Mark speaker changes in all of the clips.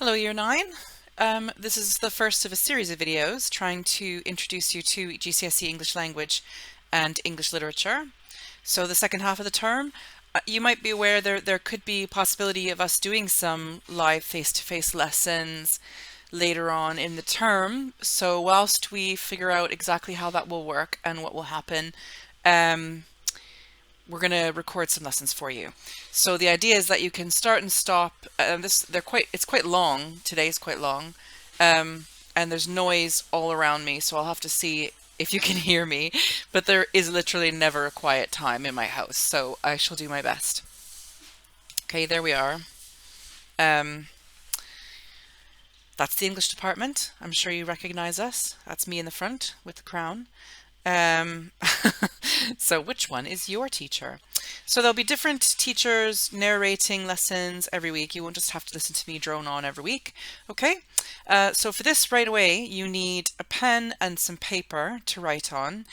Speaker 1: Hello, Year 9. This is the first of a series of videos trying to introduce you to GCSE English Language and English Literature. So the second half of the term, you might be aware there could be a possibility of us doing some live face-to-face lessons later on in the term. So whilst we figure out exactly how that will work and what will happen, we're going to record some lessons for you. So the idea is that you can start and stop. It's quite long. Today is quite long, and there's noise all around me. So I'll have to see if you can hear me. But there is literally never a quiet time in my house. So I shall do my best. Okay, there we are. That's the English department. I'm sure you recognize us. That's me in the front with the crown. So which one is your teacher? So there'll be different teachers narrating lessons every week. You won't just have to listen to me drone on every week. Okay. So for this right away, you need a pen and some paper to write on.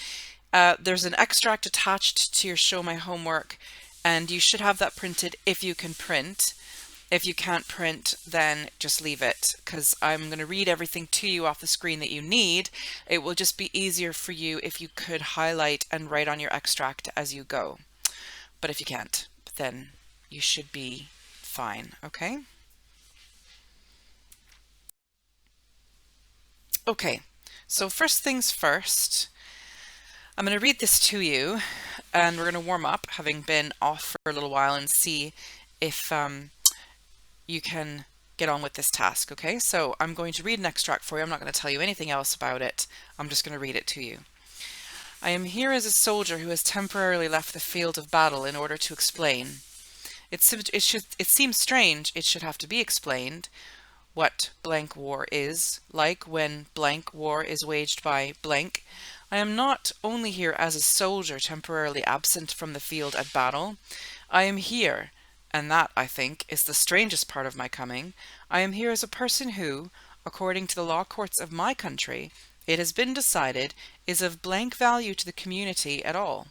Speaker 1: There's an extract attached to your Show My Homework, and you should have that printed if you can print. If you can't print, then just leave it, because I'm going to read everything to you off the screen that you need. It will just be easier for you if you could highlight and write on your extract as you go. But if you can't, then you should be fine, okay? Okay, so first things first, I'm going to read this to you, and we're going to warm up, having been off for a little while, and see if you can get on with this task, okay? So I'm going to read an extract for you. I'm not going to tell you anything else about it. I'm just going to read it to you. I am here as a soldier who has temporarily left the field of battle in order to explain. It seems strange it should have to be explained what blank war is like when blank war is waged by blank. I am not only here as a soldier temporarily absent from the field at battle. I am here, and that, I think, is the strangest part of my coming. I am here as a person who, according to the law courts of my country, it has been decided, is of blank value to the community at all.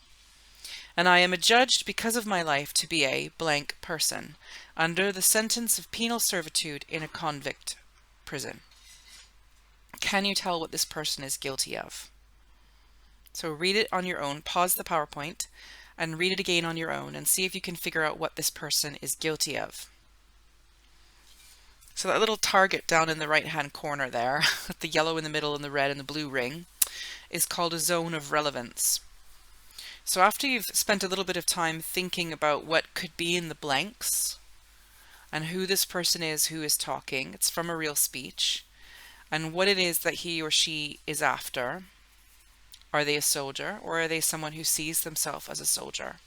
Speaker 1: And I am adjudged because of my life to be a blank person, under the sentence of penal servitude in a convict prison. Can you tell what this person is guilty of? So read it on your own, pause the PowerPoint, and read it again on your own and see if you can figure out what this person is guilty of. So that little target down in the right-hand corner there, with the yellow in the middle and the red and the blue ring, is called a zone of relevance. So after you've spent a little bit of time thinking about what could be in the blanks and who this person is who is talking, it's from a real speech, and what it is that he or she is after. Are they a soldier, or are they someone who sees themselves as a soldier?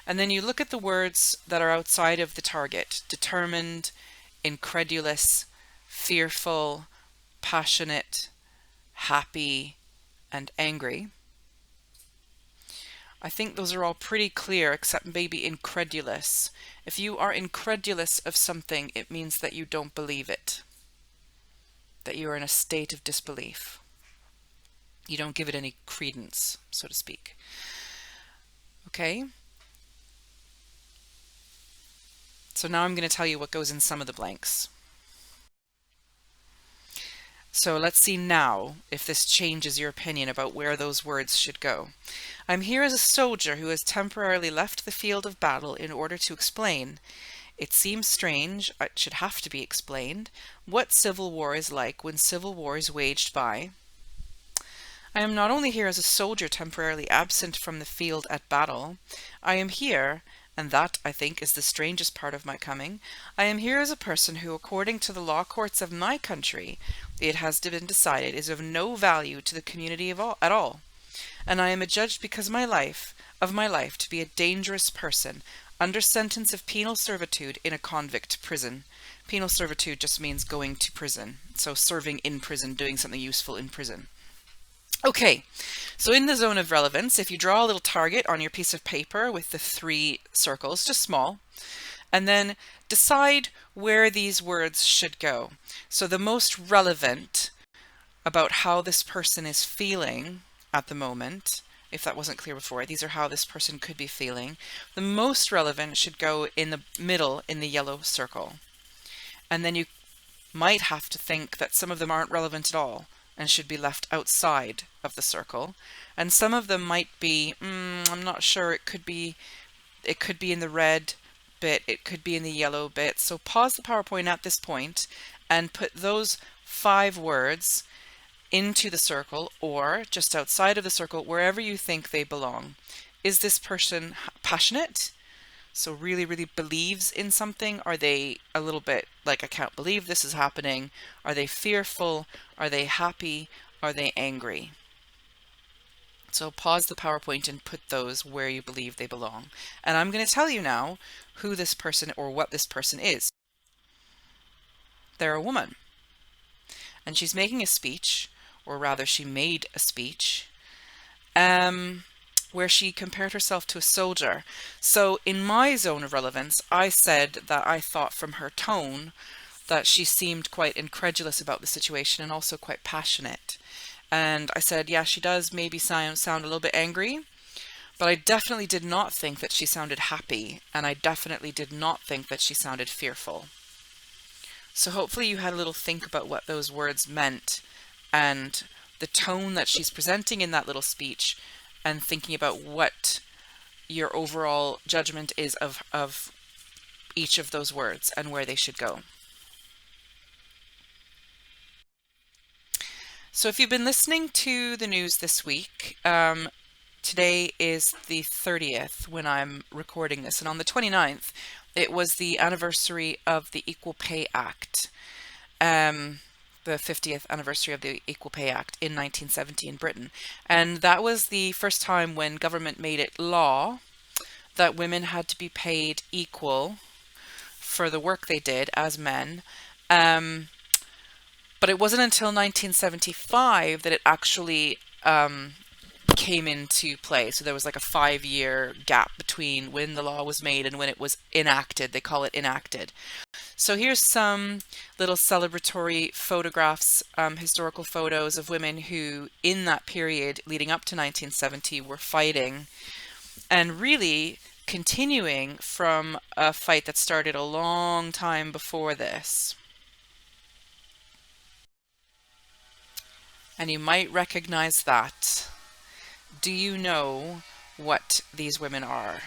Speaker 1: And then you look at the words that are outside of the target: determined, incredulous, fearful, passionate, happy, and angry. I think those are all pretty clear, except maybe incredulous. If you are incredulous of something, it means that you don't believe it, that you are in a state of disbelief. You don't give it any credence, so to speak. Okay? So now I'm going to tell you what goes in some of the blanks. So let's see now if this changes your opinion about where those words should go. I'm here as a soldier who has temporarily left the field of battle in order to explain. It seems strange, it should have to be explained, what civil war is like when civil war is waged by. I am not only here as a soldier temporarily absent from the field at battle. I am here, and that, I think, is the strangest part of my coming. I am here as a person who, according to the law courts of my country, it has been decided is of no value to the community at all. And I am adjudged because of my life to be a dangerous person, under sentence of penal servitude in a convict prison. Penal servitude just means going to prison, so serving in prison, doing something useful in prison. Okay, so in the zone of relevance, if you draw a little target on your piece of paper with the 3 circles, just small, and then decide where these words should go. So the most relevant about how this person is feeling at the moment, if that wasn't clear before, these are how this person could be feeling. The most relevant should go in the middle in the yellow circle. And then you might have to think that some of them aren't relevant at all and should be left outside of the circle. And some of them might be, I'm not sure, it could be in the red bit, it could be in the yellow bit. So pause the PowerPoint at this point and put those 5 words into the circle or just outside of the circle, wherever you think they belong. Is this person passionate? So really, really believes in something? Are they a little bit like, I can't believe this is happening? Are they fearful? Are they happy? Are they angry? So pause the PowerPoint and put those where you believe they belong. And I'm going to tell you now who this person or what this person is. They're a woman. And she's making a speech, or rather she made a speech, where she compared herself to a soldier. So in my zone of relevance, I said that I thought from her tone that she seemed quite incredulous about the situation and also quite passionate. And I said, yeah, she does maybe sound a little bit angry, but I definitely did not think that she sounded happy, and I definitely did not think that she sounded fearful. So hopefully you had a little think about what those words meant and the tone that she's presenting in that little speech, and thinking about what your overall judgment is of each of those words and where they should go. So if you've been listening to the news this week, today is the 30th when I'm recording this, and on the 29th, it was the anniversary of the Equal Pay Act, the 50th anniversary of the Equal Pay Act in 1970 in Britain. And that was the first time when government made it law that women had to be paid equal for the work they did as men. But it wasn't until 1975 that it actually came into play. So there was like a 5-year gap between when the law was made and when it was enacted. They call it enacted. So here's some little celebratory photographs, historical photos of women who in that period leading up to 1970 were fighting and really continuing from a fight that started a long time before this. And you might recognize that. Do you know what these women are?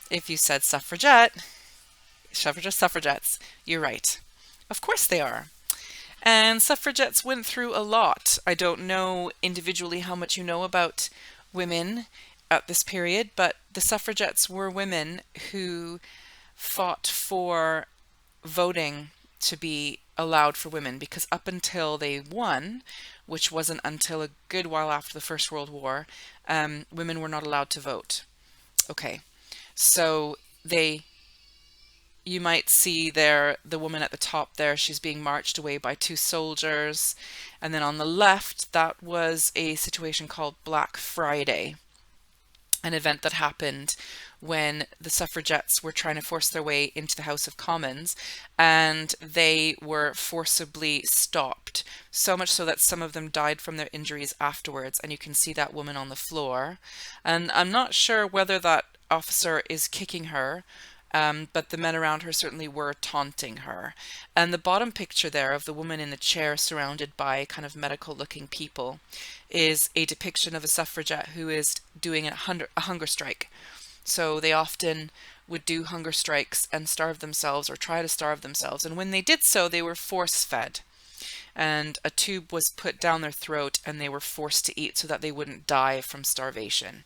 Speaker 1: If you said suffragettes, you're right. Of course they are. And suffragettes went through a lot. I don't know individually how much you know about women at this period, but the suffragettes were women who fought for voting to be allowed for women, because up until they won, which wasn't until a good while after the First World War, women were not allowed to vote. Okay, so you might see there the woman at the top there, she's being marched away by 2 soldiers. And then on the left, that was a situation called Black Friday, an event that happened when the suffragettes were trying to force their way into the House of Commons, and they were forcibly stopped, so much so that some of them died from their injuries afterwards. And you can see that woman on the floor, and I'm not sure whether that officer is kicking her, but the men around her certainly were taunting her. And the bottom picture there of the woman in the chair surrounded by kind of medical looking people is a depiction of a suffragette who is doing a hunger strike. So they often would do hunger strikes and starve themselves, or try to starve themselves. And when they did so, they were force fed. And a tube was put down their throat and they were forced to eat so that they wouldn't die from starvation.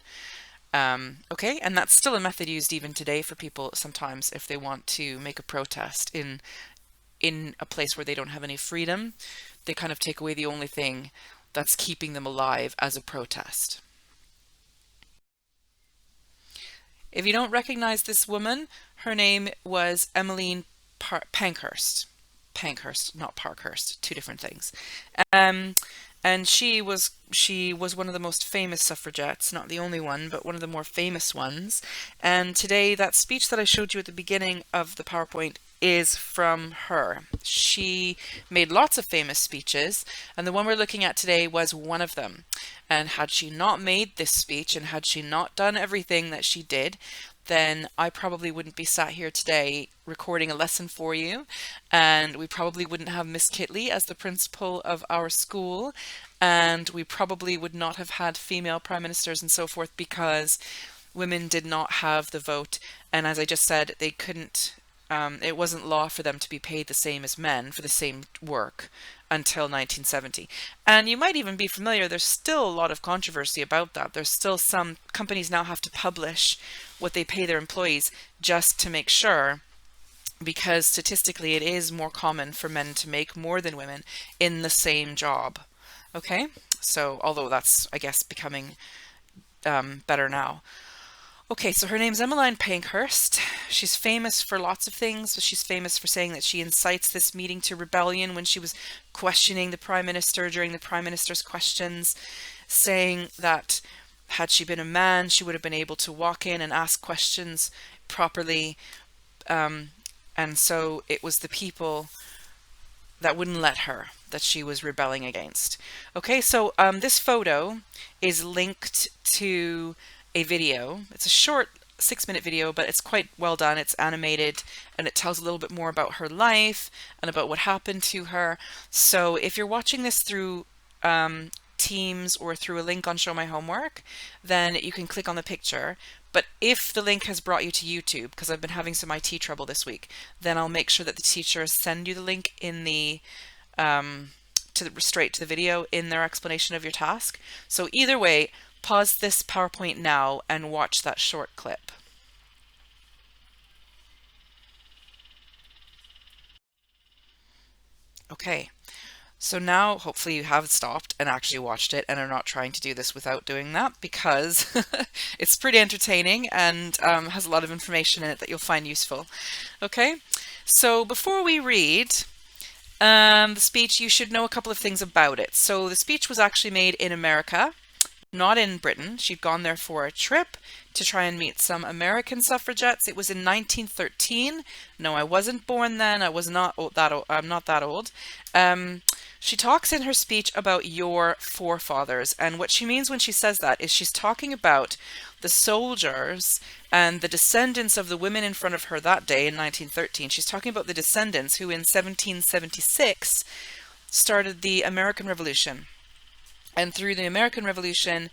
Speaker 1: Okay, and that's still a method used even today for people sometimes if they want to make a protest in a place where they don't have any freedom. They kind of take away the only thing that's keeping them alive as a protest. If you don't recognize this woman, her name was Emmeline Pankhurst. Pankhurst, not Parkhurst, 2 different things. And she was one of the most famous suffragettes, not the only one, but one of the more famous ones. And today, that speech that I showed you at the beginning of the PowerPoint is from her. She made lots of famous speeches, and the one we're looking at today was one of them. And had she not made this speech and had she not done everything that she did, then I probably wouldn't be sat here today recording a lesson for you, and we probably wouldn't have Miss Kitley as the principal of our school, and we probably would not have had female prime ministers and so forth, because women did not have the vote, and as I just said, they couldn't, it wasn't law for them to be paid the same as men for the same work until 1970. And you might even be familiar, there's still a lot of controversy about that. There's still some companies now have to publish what they pay their employees just to make sure, because statistically it is more common for men to make more than women in the same job. Okay, so although that's, I guess, becoming better now. Okay, so her name's Emmeline Pankhurst. She's famous for lots of things. She's famous for saying that she incites this meeting to rebellion when she was questioning the Prime Minister during the Prime Minister's questions, saying that had she been a man, she would have been able to walk in and ask questions properly. And so it was the people that wouldn't let her that she was rebelling against. Okay, so this photo is linked to a video. It's a short 6-minute video, but it's quite well done. It's animated and it tells a little bit more about her life and about what happened to her. So if you're watching this through Teams or through a link on Show My Homework, then you can click on the picture. But if the link has brought you to YouTube, because I've been having some IT trouble this week, then I'll make sure that the teachers send you the link in the straight to the video in their explanation of your task. So either way, pause this PowerPoint now and watch that short clip. Okay, so now hopefully you have stopped and actually watched it and are not trying to do this without doing that, because it's pretty entertaining and has a lot of information in it that you'll find useful. Okay, so before we read the speech, you should know a couple of things about it. So the speech was actually made in America, not in Britain. She'd gone there for a trip to try and meet some American suffragettes. It was in 1913. No, I wasn't born then. I was not that old. I'm not that old. She talks in her speech about your forefathers, and what she means when she says that is she's talking about the soldiers and the descendants of the women in front of her that day in 1913. She's talking about the descendants who in 1776 started the American Revolution. And through the American Revolution,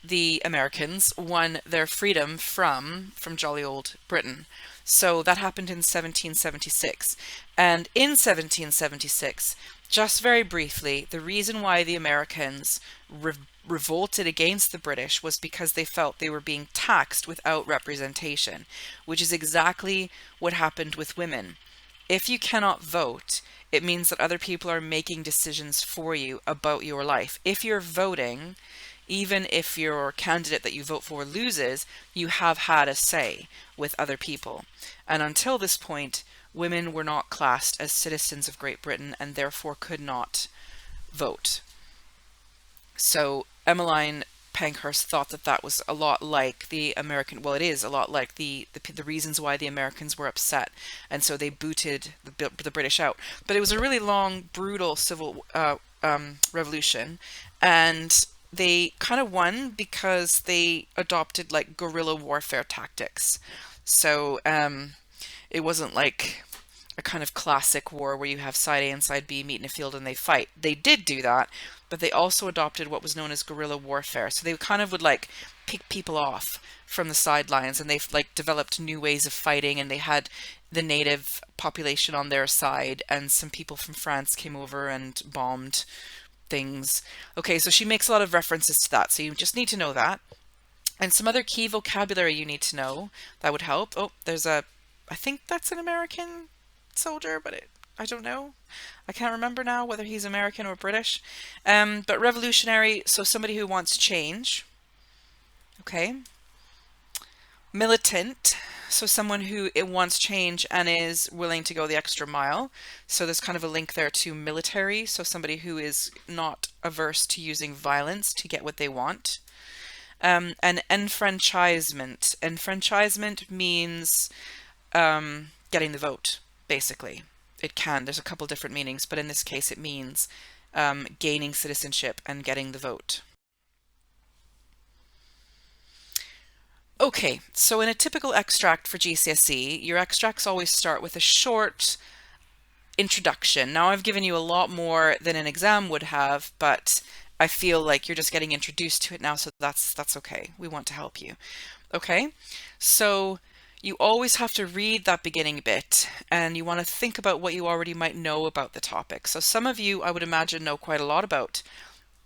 Speaker 1: the Americans won their freedom from jolly old Britain. So that happened in 1776. And in 1776, just very briefly, the reason why the Americans revolted against the British was because they felt they were being taxed without representation, which is exactly what happened with women. If you cannot vote, it means that other people are making decisions for you about your life. If you're voting, even if your candidate that you vote for loses, you have had a say with other people. And until this point, women were not classed as citizens of Great Britain and therefore could not vote. So Emmeline Pankhurst thought that that was a lot like the American, well, it is a lot like the reasons why the Americans were upset, and so they booted the British out. But it was a really long, brutal civil revolution, and they kind of won because they adopted like guerrilla warfare tactics. So it wasn't like a kind of classic war where you have side A and side B meet in a field and they fight. They did do that, but they also adopted what was known as guerrilla warfare. So they kind of would like pick people off from the sidelines, and they've like developed new ways of fighting, and they had the native population on their side, and some people from France came over and bombed things. Okay, so she makes a lot of references to that, so you just need to know that. And some other key vocabulary you need to know that would help. Oh, there's a, I think that's an American soldier, but I don't know. I can't remember now whether he's American or British. But revolutionary, so somebody who wants change. Okay. Militant, so someone who wants change and is willing to go the extra mile. So there's kind of a link there to military, so somebody who is not averse to using violence to get what they want. And enfranchisement. Enfranchisement means getting the vote. basically. It can. There's a couple different meanings, but in this case it means gaining citizenship and getting the vote. Okay, so in a typical extract for GCSE, your extracts always start with a short introduction. Now, I've given you a lot more than an exam would have, but I feel like you're just getting introduced to it now, so that's okay. We want to help you. Okay, so you always have to read that beginning bit, and you want to think about what you already might know about the topic. So some of you, I would imagine, know quite a lot about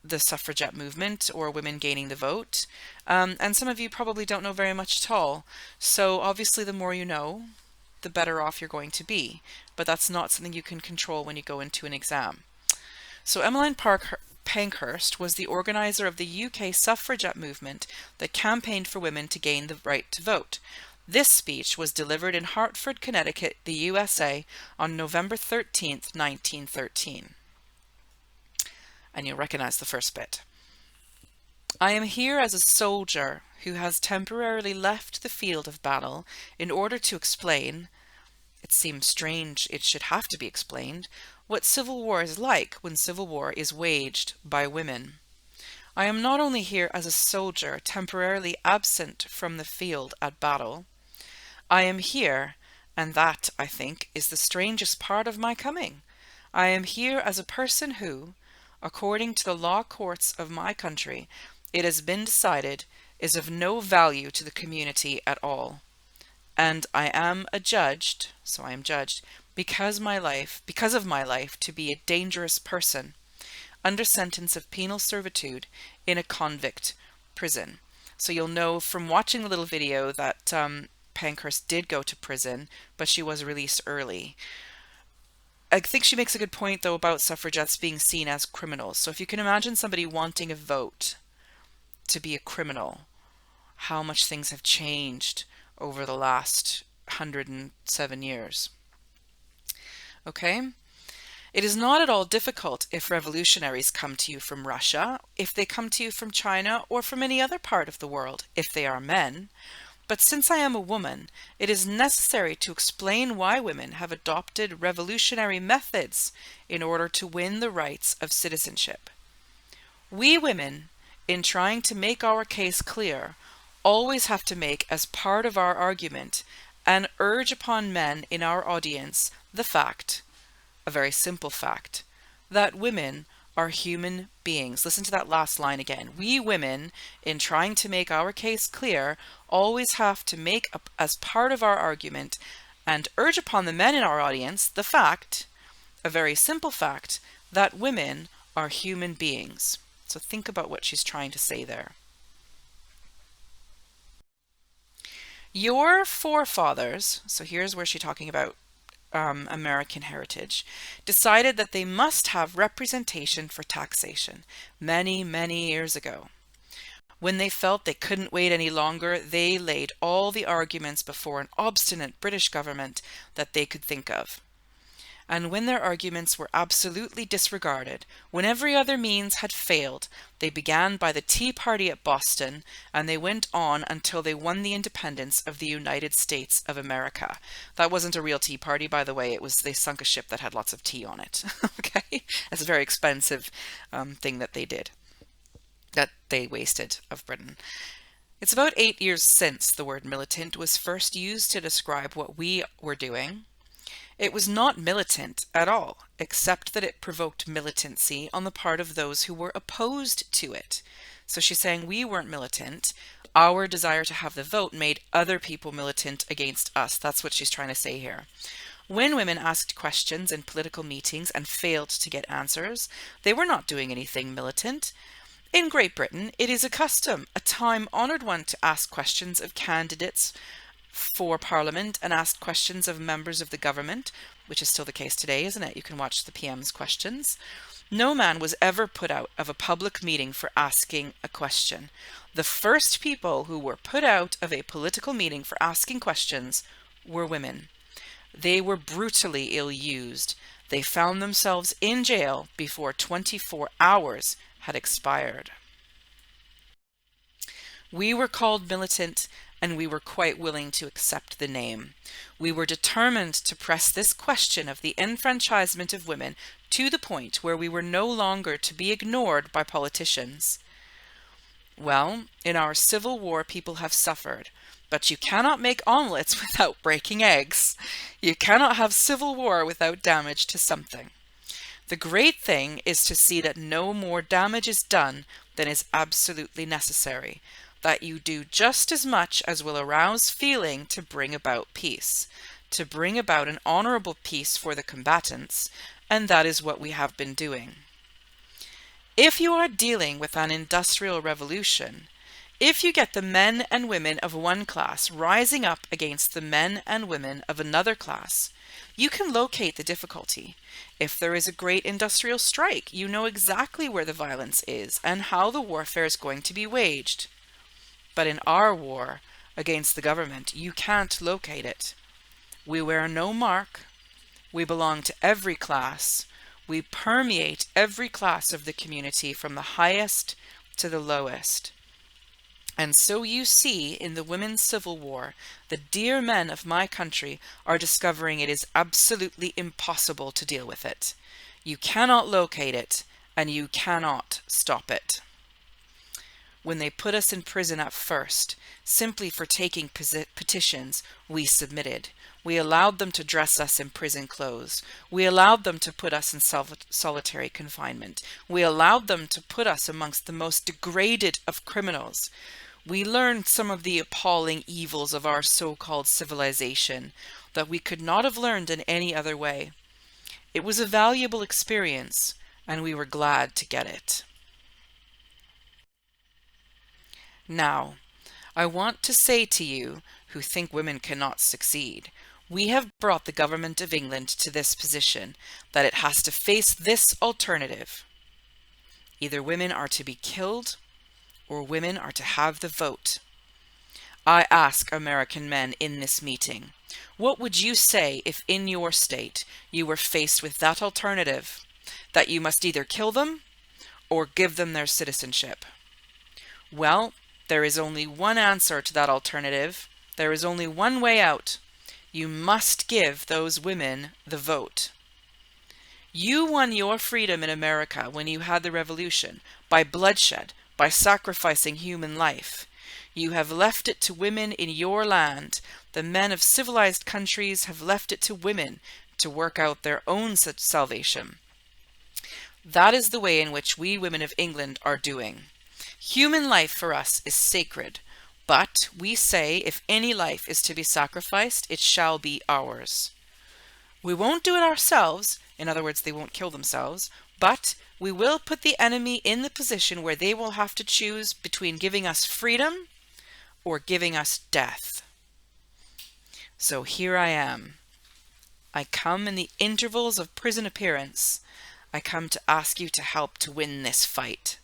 Speaker 1: the suffragette movement or women gaining the vote, and some of you probably don't know very much at all. So obviously the more you know, the better off you're going to be, but that's not something you can control when you go into an exam. So Emmeline Pankhurst was the organizer of the UK suffragette movement that campaigned for women to gain the right to vote. This speech was delivered in Hartford, Connecticut, the USA on November 13th, 1913. And you'll recognize the first bit. I am here as a soldier who has temporarily left the field of battle in order to explain, it seems strange it should have to be explained, what civil war is like when civil war is waged by women. I am not only here as a soldier temporarily absent from the field at battle. I am here, and that, I think, is the strangest part of my coming. I am here as a person who, according to the law courts of my country, it has been decided is of no value to the community at all. And I am adjudged, so I am judged, because of my life to be a dangerous person, under sentence of penal servitude in a convict prison. So you'll know from watching the little video that Pankhurst did go to prison, but she was released early. I think she makes a good point, though, about suffragettes being seen as criminals. So if you can imagine somebody wanting a vote to be a criminal, how much things have changed over the last 107 years. Okay? It is not at all difficult if revolutionaries come to you from Russia, if they come to you from China, or from any other part of the world, if they are men. But since I am a woman, it is necessary to explain why women have adopted revolutionary methods in order to win the rights of citizenship. We women, in trying to make our case clear, always have to make as part of our argument and urge upon men in our audience the fact, a very simple fact, that women are human beings. Listen to that last line again. We women, in trying to make our case clear, always have to make up as part of our argument and urge upon the men in our audience the fact, a very simple fact, that women are human beings. So think about what she's trying to say there. Your forefathers, so here's where she's talking about American heritage, decided that they must have representation for taxation many, many years ago. When they felt they couldn't wait any longer, they laid all the arguments before an obstinate British government that they could think of. And when their arguments were absolutely disregarded, when every other means had failed, they began by the Tea Party at Boston, and they went on until they won the independence of the United States of America. That wasn't a real tea party, by the way. They sunk a ship that had lots of tea on it. Okay? That's a very expensive thing that they did, that they wasted of Britain. It's about 8 years since the word militant was first used to describe what we were doing. It was not militant at all, except that it provoked militancy on the part of those who were opposed to it. So she's saying we weren't militant. Our desire to have the vote made other people militant against us. That's what she's trying to say here. When women asked questions in political meetings and failed to get answers, they were not doing anything militant. In Great Britain, it is a custom, a time-honored one, to ask questions of candidates for Parliament and asked questions of members of the government, which is still the case today, isn't it? You can watch the PM's questions. No man was ever put out of a public meeting for asking a question. The first people who were put out of a political meeting for asking questions were women. They were brutally ill-used. They found themselves in jail before 24 hours had expired. We were called militant and we were quite willing to accept the name. We were determined to press this question of the enfranchisement of women to the point where we were no longer to be ignored by politicians. Well, in our Civil War, people have suffered, but you cannot make omelets without breaking eggs. You cannot have civil war without damage to something. The great thing is to see that no more damage is done than is absolutely necessary, that you do just as much as will arouse feeling to bring about peace, to bring about an honorable peace for the combatants, and that is what we have been doing. If you are dealing with an industrial revolution, if you get the men and women of one class rising up against the men and women of another class, you can locate the difficulty. If there is a great industrial strike, you know exactly where the violence is and how the warfare is going to be waged. But in our war against the government, you can't locate it. We wear no mark. We belong to every class. We permeate every class of the community from the highest to the lowest. And so you see in the Women's Civil War, the dear men of my country are discovering it is absolutely impossible to deal with it. You cannot locate it, and you cannot stop it. When they put us in prison at first, simply for taking petitions, we submitted. We allowed them to dress us in prison clothes. We allowed them to put us in solitary confinement. We allowed them to put us amongst the most degraded of criminals. We learned some of the appalling evils of our so-called civilization that we could not have learned in any other way. It was a valuable experience, and we were glad to get it. Now, I want to say to you who think women cannot succeed, we have brought the government of England to this position, that it has to face this alternative. Either women are to be killed, or women are to have the vote. I ask American men in this meeting, what would you say if in your state you were faced with that alternative, that you must either kill them or give them their citizenship? Well, there is only one answer to that alternative. There is only one way out. You must give those women the vote. You won your freedom in America when you had the revolution by bloodshed, by sacrificing human life. You have left it to women in your land. The men of civilized countries have left it to women to work out their own salvation. That is the way in which we women of England are doing. Human life for us is sacred, but we say if any life is to be sacrificed, it shall be ours. We won't do it ourselves, in other words, they won't kill themselves, but we will put the enemy in the position where they will have to choose between giving us freedom or giving us death. So here I am. I come in the intervals of prison appearance. I come to ask you to help to win this fight.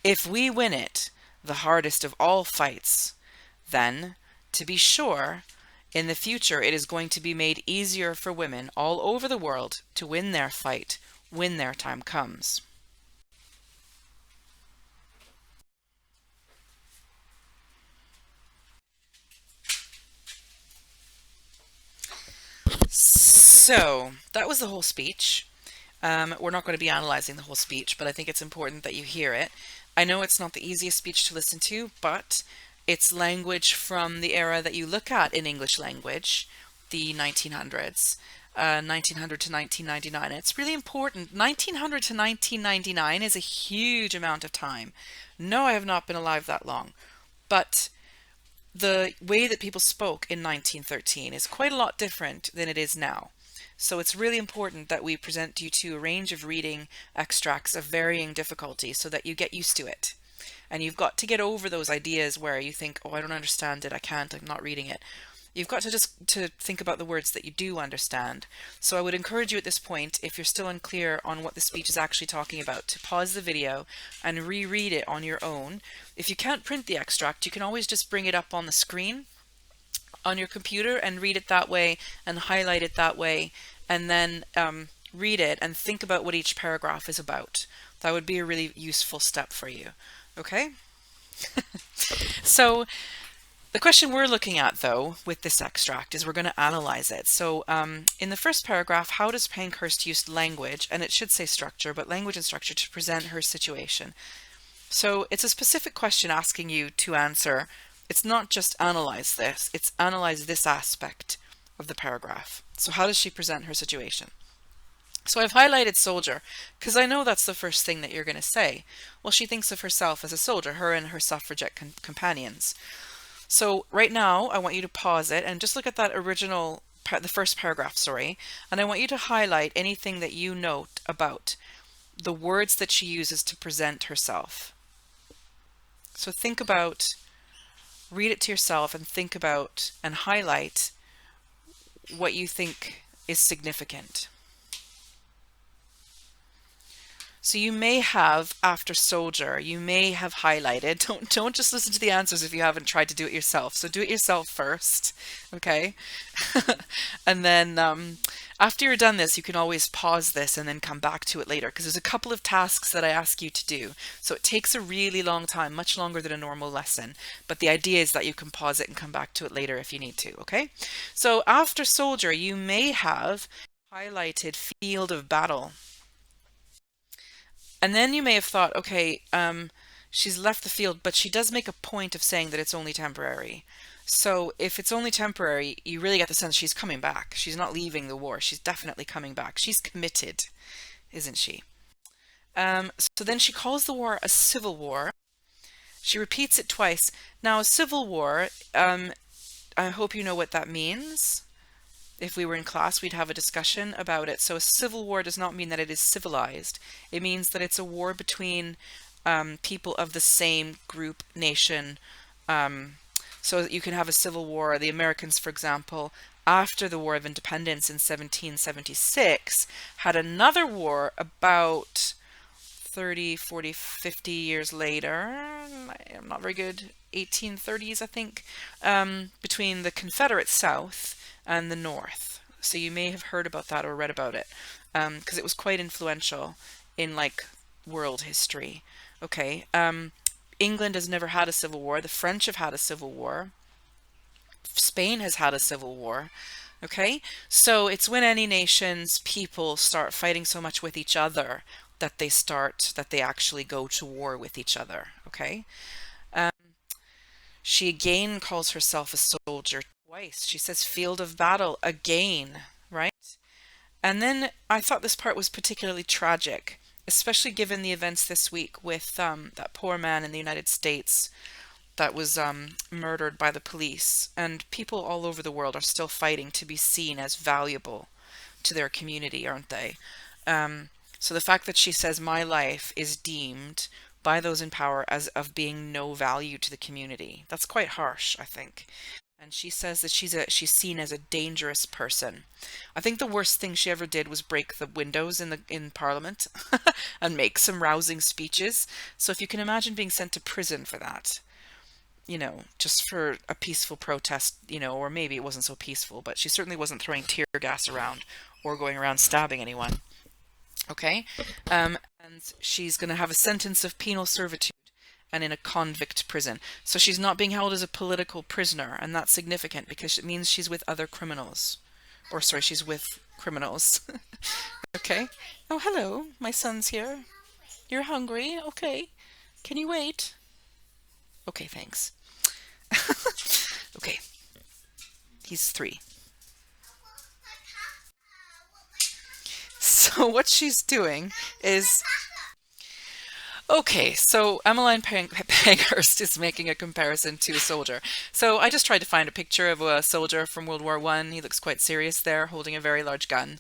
Speaker 1: If we win it, the hardest of all fights, then, to be sure, in the future it is going to be made easier for women all over the world to win their fight when their time comes. So, that was the whole speech. We're not going to be analyzing the whole speech, but I think it's important that you hear it. I know it's not the easiest speech to listen to, but it's language from the era that you look at in English language, the 1900s, 1900 to 1999. And it's really important. 1900 to 1999 is a huge amount of time. No, I have not been alive that long, but the way that people spoke in 1913 is quite a lot different than it is now. So it's really important that we present you to a range of reading extracts of varying difficulty so that you get used to it. And you've got to get over those ideas where you think, oh, I don't understand it, I can't, I'm not reading it. You've got to just think about the words that you do understand. So I would encourage you at this point, if you're still unclear on what the speech is actually talking about, to pause the video and reread it on your own. If you can't print the extract, you can always just bring it up on the screen on your computer and read it that way and highlight it that way, and then read it and think about what each paragraph is about. That would be a really useful step for you. Okay? So The question we're looking at, though, with this extract is we're going to analyze it. So in the first paragraph, how does Pankhurst use language, and it should say structure, but language and structure to present her situation? So it's a specific question asking you to answer. It's not just analyze this, it's analyze this aspect of the paragraph. So how does she present her situation? So I've highlighted soldier because I know that's the first thing that you're going to say. Well, she thinks of herself as a soldier, her and her suffragette companions. So right now, I want you to pause it and just look at that original, the first paragraph, sorry, and I want you to highlight anything that you note about the words that she uses to present herself. So think about, read it to yourself and think about and highlight what you think is significant. So you may have, after soldier, you may have highlighted, don't just listen to the answers if you haven't tried to do it yourself. So do it yourself first, okay? And then after you're done this, you can always pause this and then come back to it later, because there's a couple of tasks that I ask you to do. So it takes a really long time, much longer than a normal lesson. But the idea is that you can pause it and come back to it later if you need to, okay? So after soldier, you may have highlighted field of battle. And then you may have thought, okay, she's left the field, but she does make a point of saying that it's only temporary. So if it's only temporary, you really get the sense she's coming back. She's not leaving the war. She's definitely coming back. She's committed, isn't she? So then she calls the war a civil war. She repeats it twice. Now, a civil war, I hope you know what that means. If we were in class, we'd have a discussion about it. So a civil war does not mean that it is civilized. It means that it's a war between people of the same group, nation. So that you can have a civil war. The Americans, for example, after the War of Independence in 1776, had another war about 30, 40, 50 years later. I'm not very good. 1830s, I think, between the Confederate South and the North. So you may have heard about that or read about it, because it was quite influential in like world history. Okay, England has never had a civil war. The French have had a civil war. Spain has had a civil war. Okay, so it's when any nation's people start fighting so much with each other that they actually go to war with each other. Okay. She again calls herself a soldier twice. She says field of battle again, right? And then I thought this part was particularly tragic, especially given the events this week with that poor man in the United States that was murdered by the police. And people all over the world are still fighting to be seen as valuable to their community, aren't they? So the fact that she says my life is deemed by those in power as of being no value to the community. That's quite harsh, I think. And she says that she's seen as a dangerous person. I think the worst thing she ever did was break the windows in Parliament and make some rousing speeches. So if you can imagine being sent to prison for that, just for a peaceful protest, or maybe it wasn't so peaceful, but she certainly wasn't throwing tear gas around or going around stabbing anyone. Okay, and she's going to have a sentence of penal servitude and in a convict prison. So she's not being held as a political prisoner, and that's significant because it means she's with other criminals. Or sorry, she's with criminals. Okay. Oh, hello. My son's here. You're hungry? Okay. Can you wait? Okay, thanks. Okay. He's 3. So what she's doing is... Okay, so Emmeline Pankhurst is making a comparison to a soldier. So I just tried to find a picture of a soldier from World War I. He looks quite serious there, holding a very large gun,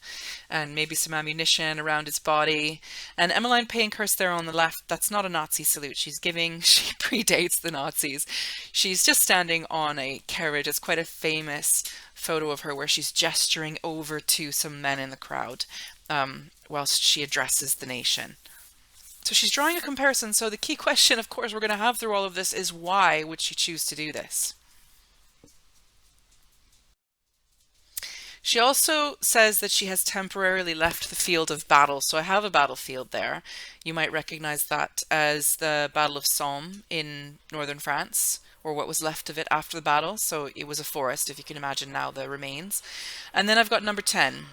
Speaker 1: and maybe some ammunition around his body. And Emmeline Pankhurst there on the left, that's not a Nazi salute she predates the Nazis. She's just standing on a carriage. It's quite a famous photo of her where she's gesturing over to some men in the crowd whilst she addresses the nation. So she's drawing a comparison. So the key question, of course, we're going to have through all of this is why would she choose to do this? She also says that she has temporarily left the field of battle. So I have a battlefield there. You might recognize that as the Battle of Somme in northern France, or what was left of it after the battle. So it was a forest, if you can imagine now the remains. And then I've got number 10,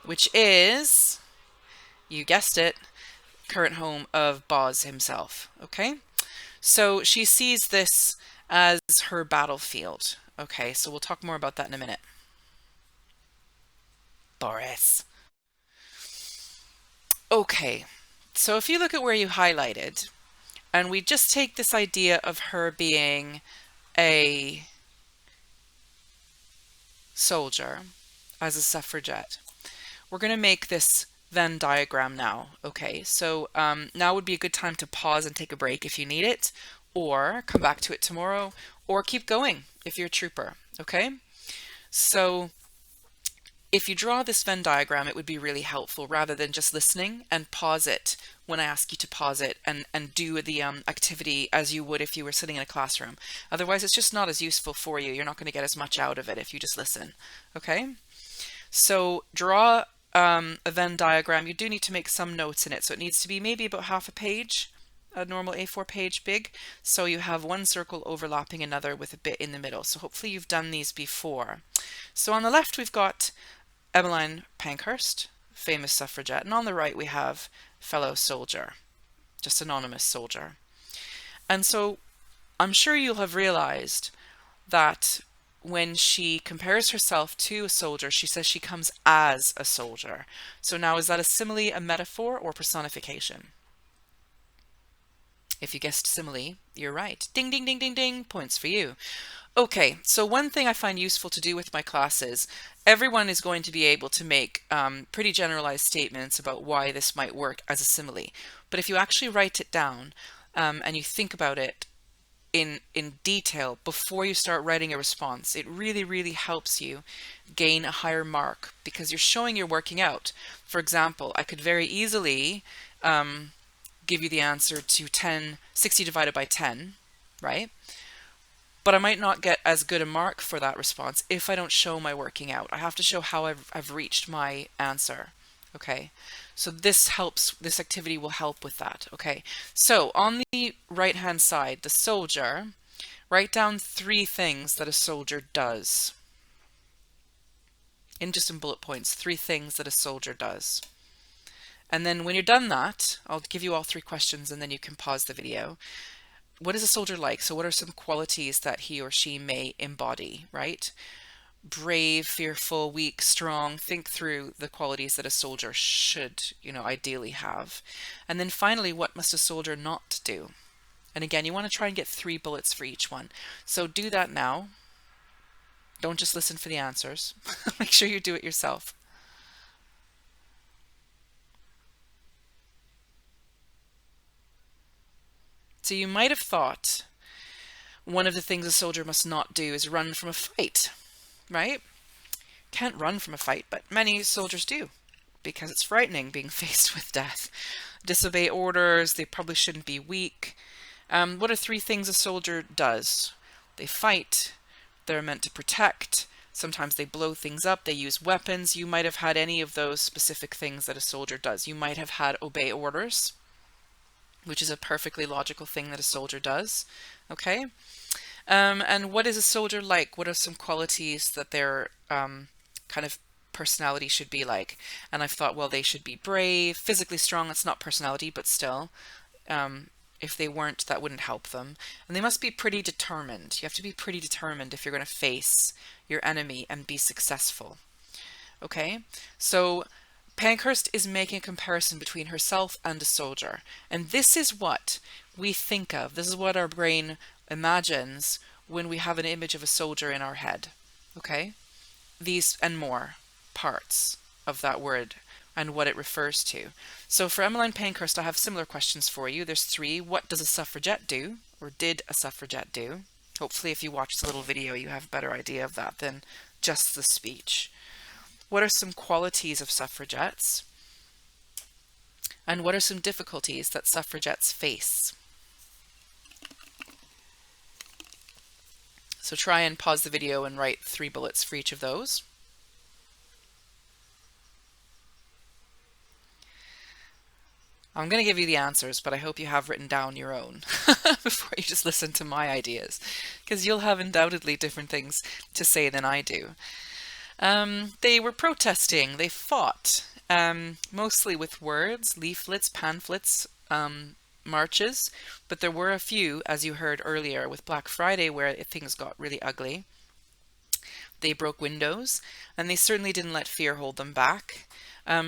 Speaker 1: which is, you guessed it, current home of Boz himself. Okay, so she sees this as her battlefield. Okay, so we'll talk more about that in a minute. Boris. Okay, so if you look at where you highlighted, and we just take this idea of her being a soldier as a suffragette, we're going to make this Venn diagram now. Okay, so now would be a good time to pause and take a break if you need it, or come back to it tomorrow, or keep going if you're a trooper. Okay, so if you draw this Venn diagram, it would be really helpful rather than just listening, and pause it when I ask you to pause it and do the activity as you would if you were sitting in a classroom. Otherwise, it's just not as useful for you. You're not going to get as much out of it if you just listen. Okay? So draw a Venn diagram. You do need to make some notes in it. So it needs to be maybe about half a page, a normal A4 page big. So you have one circle overlapping another with a bit in the middle. So hopefully you've done these before. So on the left, we've got Emmeline Pankhurst, famous suffragette, and on the right we have fellow soldier, just anonymous soldier. And so I'm sure you'll have realized that when she compares herself to a soldier, she says she comes as a soldier. So now, is that a simile, a metaphor, or personification? If you guessed simile, you're right. Ding, ding, ding, ding, ding, points for you. Okay, so one thing I find useful to do with my classes, everyone is going to be able to make pretty generalized statements about why this might work as a simile. But if you actually write it down and you think about it in detail before you start writing a response, it really, really helps you gain a higher mark because you're showing you're working out. For example, I could very easily give you the answer to 60 divided by 10, right? But I might not get as good a mark for that response if I don't show my working out. I have to show how I've reached my answer. Okay, so this helps, this activity will help with that. Okay, so on the right hand side, the soldier, write down 3 things that a soldier does. Just in bullet points, 3 things that a soldier does. And then when you're done that, I'll give you all 3 questions and then you can pause the video. What is a soldier like? So what are some qualities that he or she may embody, right? Brave, fearful, weak, strong. Think through the qualities that a soldier should, ideally have. And then finally, what must a soldier not do? And again, you want to try and get 3 bullets for each one. So do that now. Don't just listen for the answers. Make sure you do it yourself. So you might have thought one of the things a soldier must not do is run from a fight, right? Can't run from a fight, but many soldiers do because it's frightening being faced with death. Disobey orders, they probably shouldn't be weak. What are 3 things a soldier does? They fight, they're meant to protect, sometimes they blow things up, they use weapons. You might have had any of those specific things that a soldier does. You might have had obey orders, which is a perfectly logical thing that a soldier does. Okay, and what is a soldier like? What are some qualities that their kind of personality should be like? And I've thought, well, they should be brave, physically strong. That's not personality, but still, if they weren't, that wouldn't help them. And they must be pretty determined. You have to be pretty determined if you're going to face your enemy and be successful. Okay, so Pankhurst is making a comparison between herself and a soldier. And this is what we think of. This is what our brain imagines when we have an image of a soldier in our head. Okay? These and more parts of that word and what it refers to. So for Emmeline Pankhurst, I have similar questions for you. There's 3. What does a suffragette do? Or did a suffragette do? Hopefully if you watch the little video, you have a better idea of that than just the speech. What are some qualities of suffragettes? And what are some difficulties that suffragettes face? So try and pause the video and write 3 bullets for each of those. I'm going to give you the answers, but I hope you have written down your own before you just listen to my ideas, because you'll have undoubtedly different things to say than I do. They were protesting, they fought, mostly with words, leaflets, pamphlets, marches, but there were a few, as you heard earlier with Black Friday, where things got really ugly. They broke windows, and they certainly didn't let fear hold them back.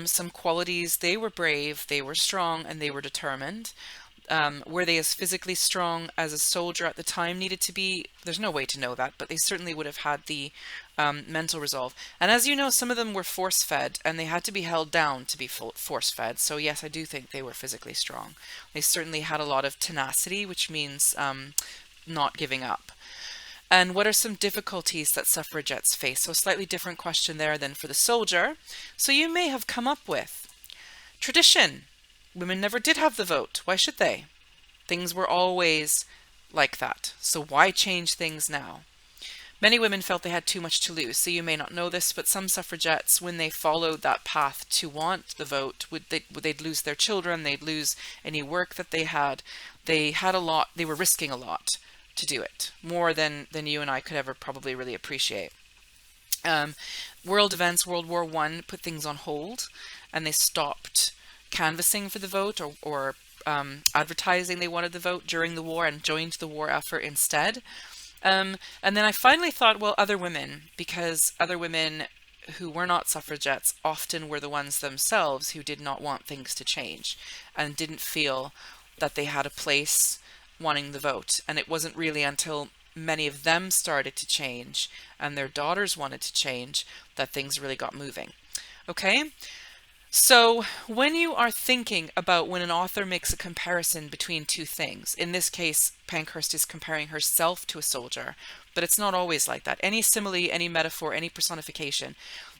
Speaker 1: Some qualities, they were brave, they were strong, and they were determined. Were they as physically strong as a soldier at the time needed to be? There's no way to know that, but they certainly would have had the mental resolve. And as you know, some of them were force-fed, and they had to be held down to be force-fed. So yes, I do think they were physically strong. They certainly had a lot of tenacity, which means not giving up. And what are some difficulties that suffragettes face? So a slightly different question there than for the soldier. So you may have come up with tradition. Women never did have the vote. Why should they? Things were always like that. So why change things now? Many women felt they had too much to lose. So you may not know this, but some suffragettes, when they followed that path to want the vote, they'd lose their children, they'd lose any work that they had. They had a lot, they were risking a lot to do it, more than you and I could ever probably really appreciate. World events, World War I put things on hold, and they stopped canvassing for the vote or advertising they wanted the vote during the war and joined the war effort instead. And then I finally thought, well, other women, because other women who were not suffragettes often were the ones themselves who did not want things to change and didn't feel that they had a place wanting the vote. And it wasn't really until many of them started to change and their daughters wanted to change that things really got moving. Okay? So when you are thinking about when an author makes a comparison between two things, in this case, Pankhurst is comparing herself to a soldier, but it's not always like that. Any simile, any metaphor, any personification,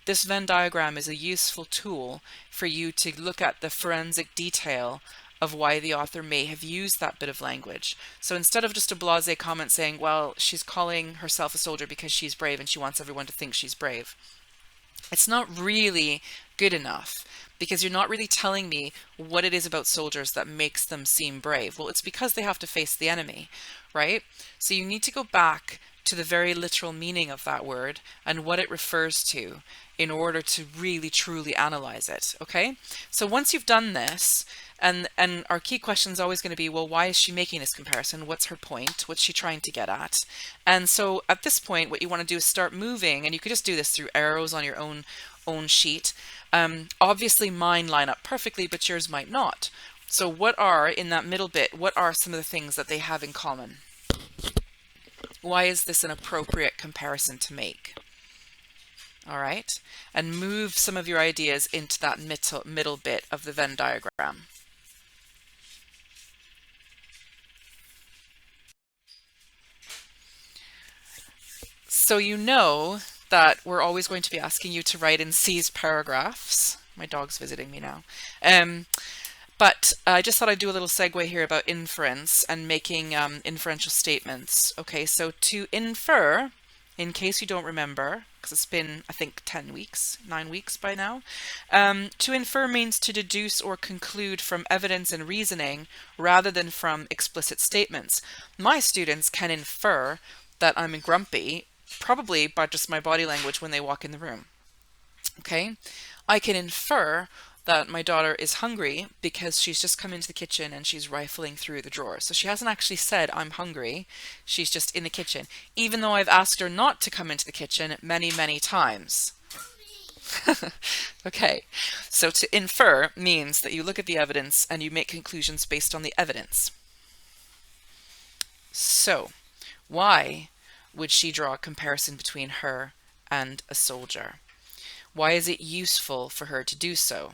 Speaker 1: this Venn diagram is a useful tool for you to look at the forensic detail of why the author may have used that bit of language. So instead of just a blasé comment saying, well, she's calling herself a soldier because she's brave and she wants everyone to think she's brave, it's not really good enough, because you're not really telling me what it is about soldiers that makes them seem brave. Well, it's because they have to face the enemy, right? So you need to go back to the very literal meaning of that word and what it refers to in order to really truly analyze it, okay? So once you've done this, and our key question is always going to be, well, why is she making this comparison? What's her point? What's she trying to get at? And so at this point, what you want to do is start moving, and you could just do this through arrows on your own sheet. Obviously mine line up perfectly, but yours might not. So what are, in that middle bit, what are some of the things that they have in common? Why is this an appropriate comparison to make? All right, and move some of your ideas into that middle bit of the Venn diagram. So you know that we're always going to be asking you to write in C's paragraphs. My dog's visiting me now. But I just thought I'd do a little segue here about inference and making inferential statements. Okay, so to infer, in case you don't remember, because it's been, I think, 9 weeks by now, to infer means to deduce or conclude from evidence and reasoning rather than from explicit statements. My students can infer that I'm grumpy probably by just my body language when they walk in the room. Okay, I can infer that my daughter is hungry because she's just come into the kitchen and she's rifling through the drawers. So she hasn't actually said, I'm hungry. She's just in the kitchen, even though I've asked her not to come into the kitchen many, many times. Okay, so to infer means that you look at the evidence and you make conclusions based on the evidence. So, why would she draw a comparison between her and a soldier? Why is it useful for her to do so?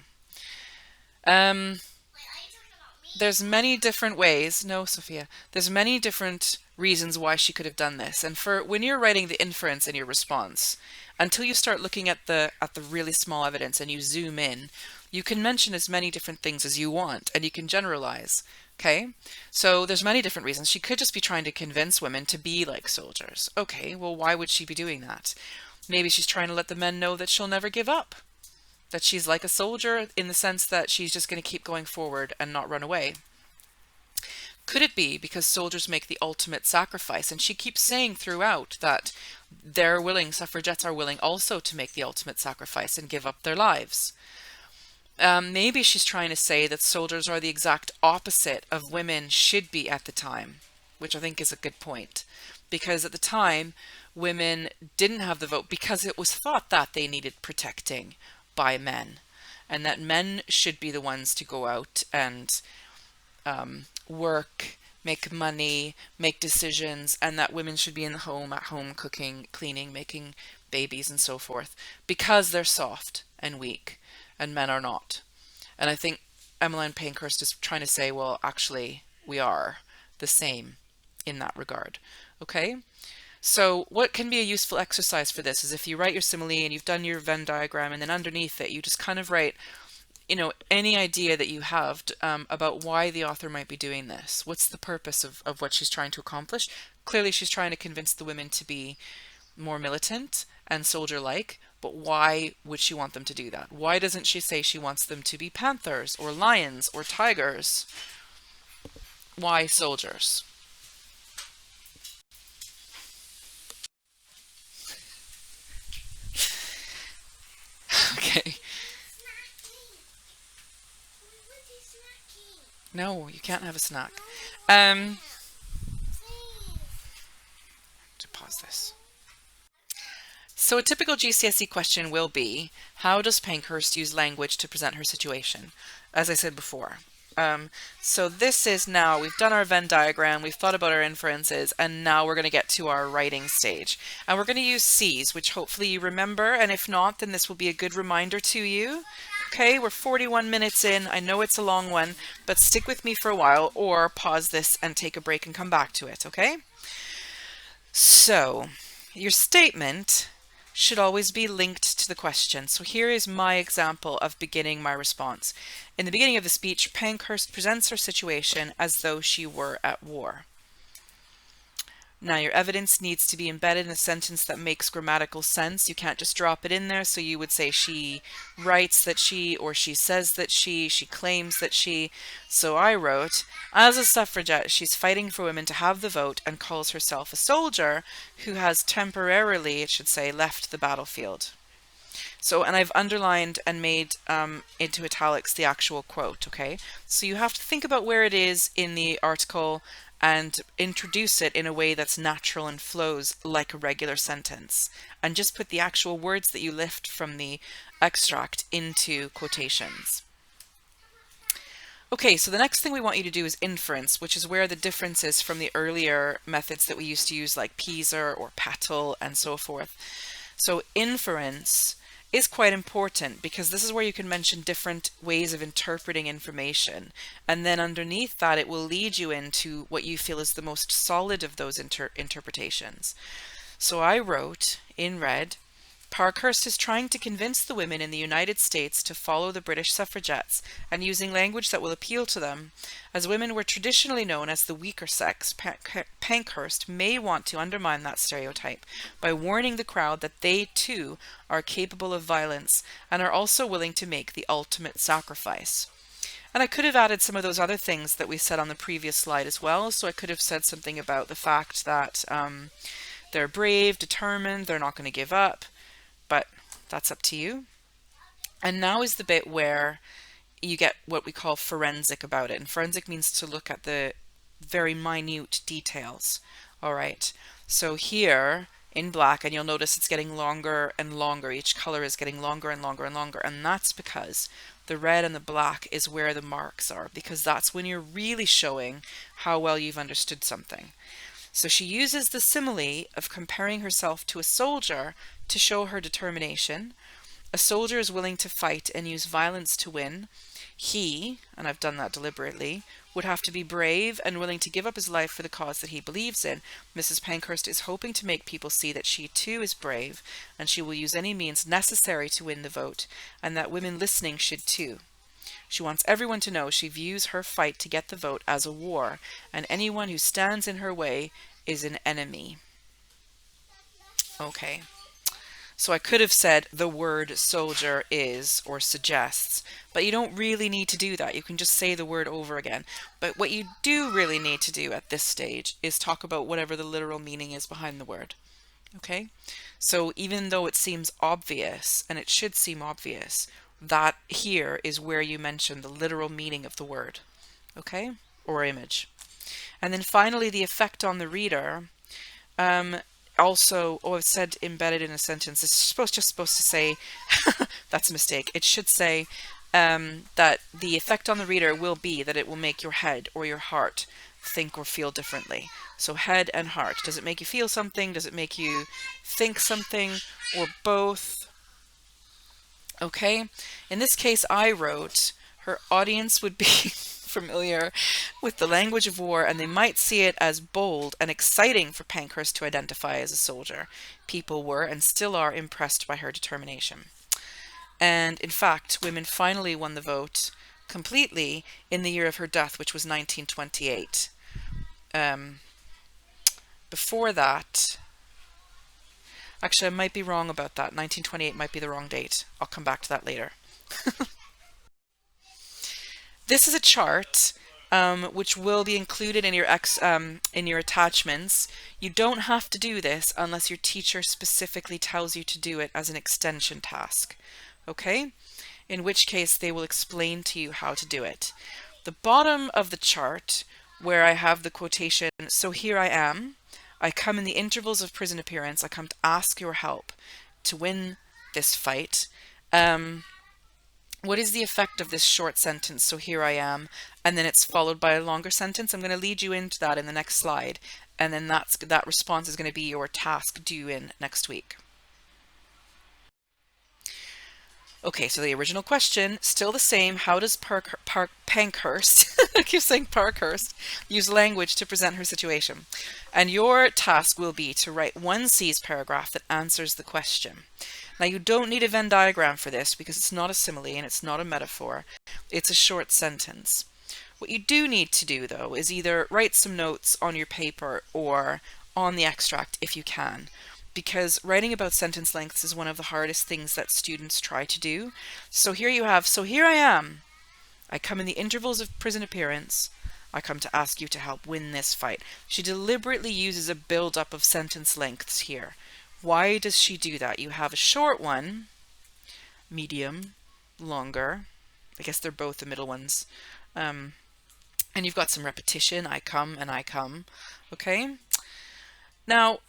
Speaker 1: There's many different ways. No, Sophia. There's many different reasons why she could have done this. And for when you're writing the inference in your response, until you start looking at the really small evidence and you zoom in, you can mention as many different things as you want, and you can generalize. Okay, so there's many different reasons. She could just be trying to convince women to be like soldiers. Okay, well, why would she be doing that? Maybe she's trying to let the men know that she'll never give up. That she's like a soldier in the sense that she's just going to keep going forward and not run away? Could it be because soldiers make the ultimate sacrifice? And she keeps saying throughout that they're willing, suffragettes are willing also to make the ultimate sacrifice and give up their lives. Maybe she's trying to say that soldiers are the exact opposite of women should be at the time, which I think is a good point. Because at the time, women didn't have the vote because it was thought that they needed protecting by men, and that men should be the ones to go out and work, make money, make decisions, and that women should be in the home, at home, cooking, cleaning, making babies, and so forth, because they're soft and weak, and men are not. And I think Emmeline Pankhurst is trying to say, well, actually, we are the same in that regard. Okay? So what can be a useful exercise for this is if you write your simile and you've done your Venn diagram, and then underneath it, you just kind of write, any idea that you have about why the author might be doing this. What's the purpose of what she's trying to accomplish? Clearly, she's trying to convince the women to be more militant and soldier-like, but why would she want them to do that? Why doesn't she say she wants them to be panthers or lions or tigers? Why soldiers? Okay. No, you can't have a snack. To pause this. So a typical GCSE question will be, how does Pankhurst use language to present her situation? As I said before. So this is now, we've done our Venn diagram, we've thought about our inferences, and now we're going to get to our writing stage. And we're going to use C's, which hopefully you remember, and if not, then this will be a good reminder to you. Okay, we're 41 minutes in. I know it's a long one, but stick with me for a while, or pause this and take a break and come back to it, okay? So, your statement should always be linked to the question. So here is my example of beginning my response. In the beginning of the speech, Pankhurst presents her situation as though she were at war. Now your evidence needs to be embedded in a sentence that makes grammatical sense. You can't just drop it in there. So you would say she writes that she, or she says that she claims that she. So I wrote, as a suffragette, she's fighting for women to have the vote and calls herself a soldier who has temporarily, it should say, left the battlefield. So, and I've underlined and made into italics the actual quote, okay? So you have to think about where it is in the article and introduce it in a way that's natural and flows like a regular sentence. And just put the actual words that you lift from the extract into quotations. Okay, so the next thing we want you to do is inference, which is where the difference is from the earlier methods that we used to use, like Peaser or Patel and so forth. So inference is quite important because this is where you can mention different ways of interpreting information, and then underneath that it will lead you into what you feel is the most solid of those interpretations. So I wrote in red, Parkhurst is trying to convince the women in the United States to follow the British suffragettes and using language that will appeal to them. As women were traditionally known as the weaker sex, Pankhurst may want to undermine that stereotype by warning the crowd that they too are capable of violence and are also willing to make the ultimate sacrifice. And I could have added some of those other things that we said on the previous slide as well. So I could have said something about the fact that they're brave, determined, they're not going to give up. But that's up to you. And now is the bit where you get what we call forensic about it. And forensic means to look at the very minute details. All right. So here in black, and you'll notice it's getting longer and longer. Each color is getting longer and longer and longer. And that's because the red and the black is where the marks are, because that's when you're really showing how well you've understood something. So she uses the simile of comparing herself to a soldier to show her determination. A soldier is willing to fight and use violence to win. He, and I've done that deliberately, would have to be brave and willing to give up his life for the cause that he believes in. Mrs. Pankhurst is hoping to make people see that she too is brave and she will use any means necessary to win the vote, and that women listening should too. She wants everyone to know she views her fight to get the vote as a war, and anyone who stands in her way is an enemy. Okay. So I could have said the word soldier is or suggests, but you don't really need to do that. You can just say the word over again. But what you do really need to do at this stage is talk about whatever the literal meaning is behind the word. Okay? So even though it seems obvious, and it should seem obvious, that here is where you mention the literal meaning of the word. Okay? Or image. And then finally, the effect on the reader. Also, I've said embedded in a sentence. It's just supposed to say, that's a mistake. It should say that the effect on the reader will be that it will make your head or your heart think or feel differently. So head and heart. Does it make you feel something? Does it make you think something? Or both? Okay. In this case, I wrote, her audience would be familiar with the language of war, and they might see it as bold and exciting for Pankhurst to identify as a soldier. People were and still are impressed by her determination. And in fact, women finally won the vote completely in the year of her death, which was 1928. Before that, actually, I might be wrong about that. 1928 might be the wrong date. I'll come back to that later. This is a chart which will be included in your attachments. You don't have to do this unless your teacher specifically tells you to do it as an extension task. Okay? In which case they will explain to you how to do it. The bottom of the chart, where I have the quotation, "So here I am. I come in the intervals of prison appearance. I come to ask your help to win this fight." What is the effect of this short sentence, "So here I am," and then it's followed by a longer sentence? I'm going to lead you into that in the next slide, and then that response is going to be your task due in next week. Okay, so the original question, still the same. How does Pankhurst, I keep saying Parkhurst, use language to present her situation? And your task will be to write one C's paragraph that answers the question. Now, you don't need a Venn diagram for this because it's not a simile and it's not a metaphor. It's a short sentence. What you do need to do, though, is either write some notes on your paper or on the extract if you can, because writing about sentence lengths is one of the hardest things that students try to do. So here you have, "So here I am. I come in the intervals of prison appearance. I come to ask you to help win this fight." She deliberately uses a build-up of sentence lengths here. Why does she do that? You have a short one, medium, longer. I guess they're both the middle ones. And you've got some repetition, "I come" and "I come." Okay? Now,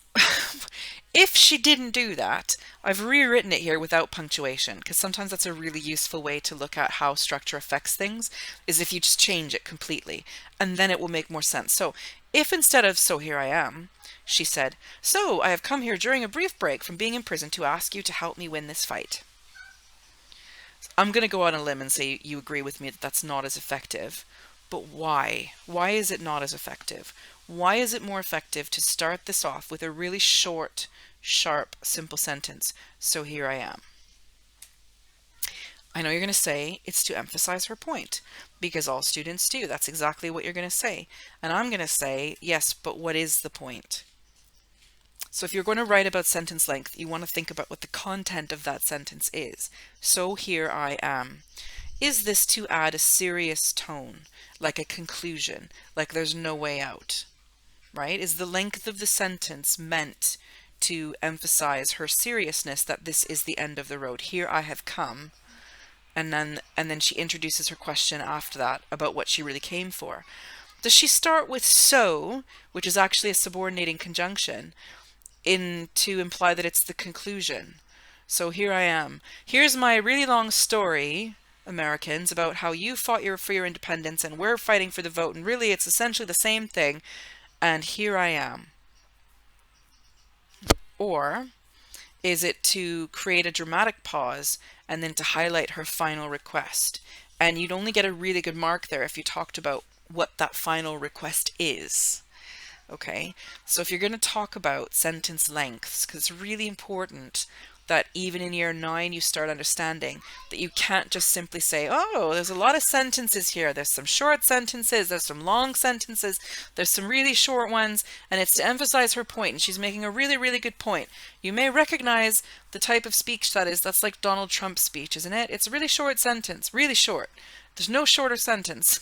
Speaker 1: if she didn't do that, I've rewritten it here without punctuation, because sometimes that's a really useful way to look at how structure affects things, is if you just change it completely, and then it will make more sense. So if instead of "So here I am," she said, "So I have come here during a brief break from being in prison to ask you to help me win this fight." I'm going to go on a limb and say you agree with me that that's not as effective. But why? Why is it not as effective? Why is it more effective to start this off with a really short, sharp, simple sentence? "So here I am." I know you're going to say it's to emphasize her point, because all students do. That's exactly what you're going to say. And I'm going to say, yes, but what is the point? So if you're going to write about sentence length, you want to think about what the content of that sentence is. "So here I am." Is this to add a serious tone, like a conclusion, like there's no way out, right? Is the length of the sentence meant to emphasize her seriousness, that this is the end of the road? Here I have come. And then she introduces her question after that about what she really came for. Does she start with "so," which is actually a subordinating conjunction, to imply that it's the conclusion? "So here I am. Here's my really long story, Americans, about how you fought for your independence and we're fighting for the vote, and really it's essentially the same thing, and here I am." Or is it to create a dramatic pause and then to highlight her final request? And you'd only get a really good mark there if you talked about what that final request is. Okay, so if you're going to talk about sentence lengths, because it's really important that even in year 9 you start understanding that you can't just simply say, oh, there's a lot of sentences here. There's some short sentences, there's some long sentences, there's some really short ones, and it's to emphasize her point, and she's making a really, really good point. You may recognize the type of speech that is. That's like Donald Trump's speech, isn't it? It's a really short sentence, really short. There's no shorter sentence,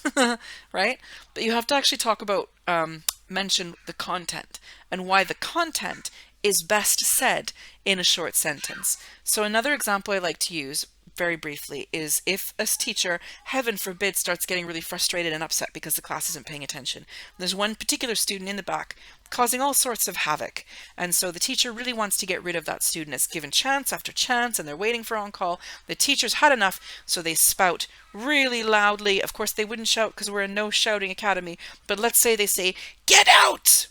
Speaker 1: right? But you have to actually talk about, mention the content and why the content is best said in a short sentence. So another example I like to use very briefly is if a teacher, heaven forbid, starts getting really frustrated and upset because the class isn't paying attention. There's one particular student in the back causing all sorts of havoc, and so the teacher really wants to get rid of that student. It's given chance after chance and they're waiting for on call. The teacher's had enough, so they spout really loudly. Of course they wouldn't shout because we're a no shouting academy, but let's say they say, "Get out!"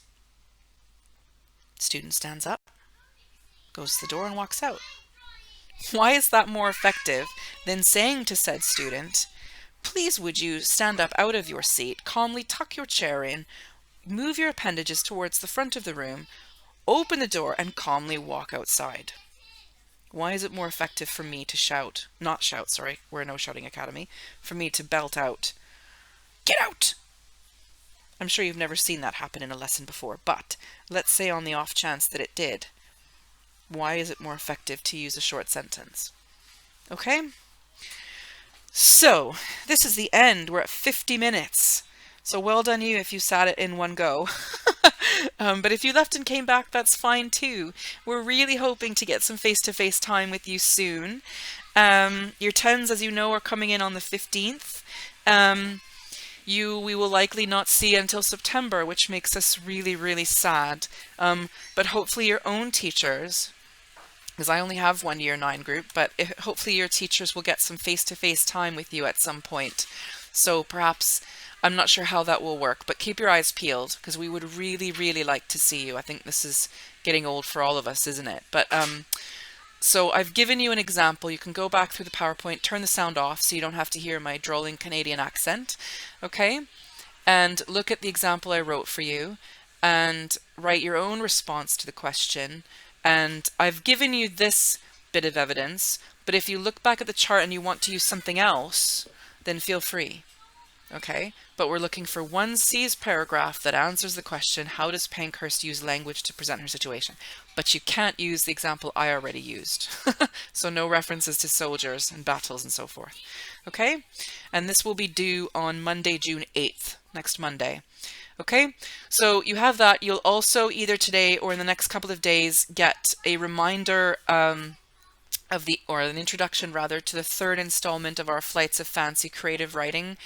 Speaker 1: Student stands up, goes to the door and walks out. Why is that more effective than saying to said student, please would you stand up out of your seat, calmly tuck your chair in, move your appendages towards the front of the room, open the door and calmly walk outside? Why is it more effective for me to shout, not shout, sorry, we're a no shouting academy, for me to belt out, "Get out!" I'm sure you've never seen that happen in a lesson before, but let's say on the off chance that it did. Why is it more effective to use a short sentence? Okay? So, this is the end. We're at 50 minutes. So well done you if you sat it in one go. But if you left and came back, that's fine too. We're really hoping to get some face-to-face time with you soon. Your 10s, as you know, are coming in on the 15th. We will likely not see until September, which makes us really, really sad. But hopefully your own teachers, because I only have one year 9 group, but hopefully your teachers will get some face-to-face time with you at some point. So perhaps, I'm not sure how that will work, but keep your eyes peeled because we would really, really like to see you. I think this is getting old for all of us, isn't it? But so I've given you an example. You can go back through the PowerPoint, turn the sound off so you don't have to hear my drolling Canadian accent, okay? And look at the example I wrote for you and write your own response to the question. And I've given you this bit of evidence, but if you look back at the chart and you want to use something else, then feel free, okay? But we're looking for 1C's paragraph that answers the question, how does Pankhurst use language to present her situation? But you can't use the example I already used. So no references to soldiers and battles and so forth, okay? And this will be due on Monday, June 8th, next Monday. Okay, so you have that. You'll also either today or in the next couple of days get a reminder an introduction rather to the 3rd installment of our Flights of Fancy creative writing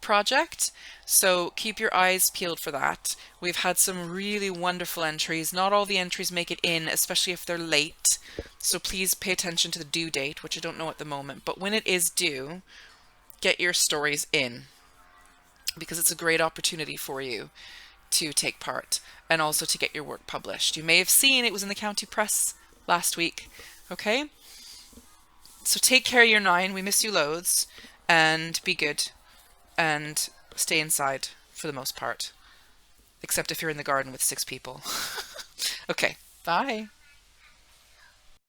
Speaker 1: project. So keep your eyes peeled for that. We've had some really wonderful entries. Not all the entries make it in, especially if they're late. So please pay attention to the due date, which I don't know at the moment. But when it is due, get your stories in, because it's a great opportunity for you to take part and also to get your work published. You may have seen it was in the county press last week. Okay? So take care of your 9. We miss you loads. And be good. And stay inside for the most part. Except if you're in the garden with 6 people. Okay. Bye.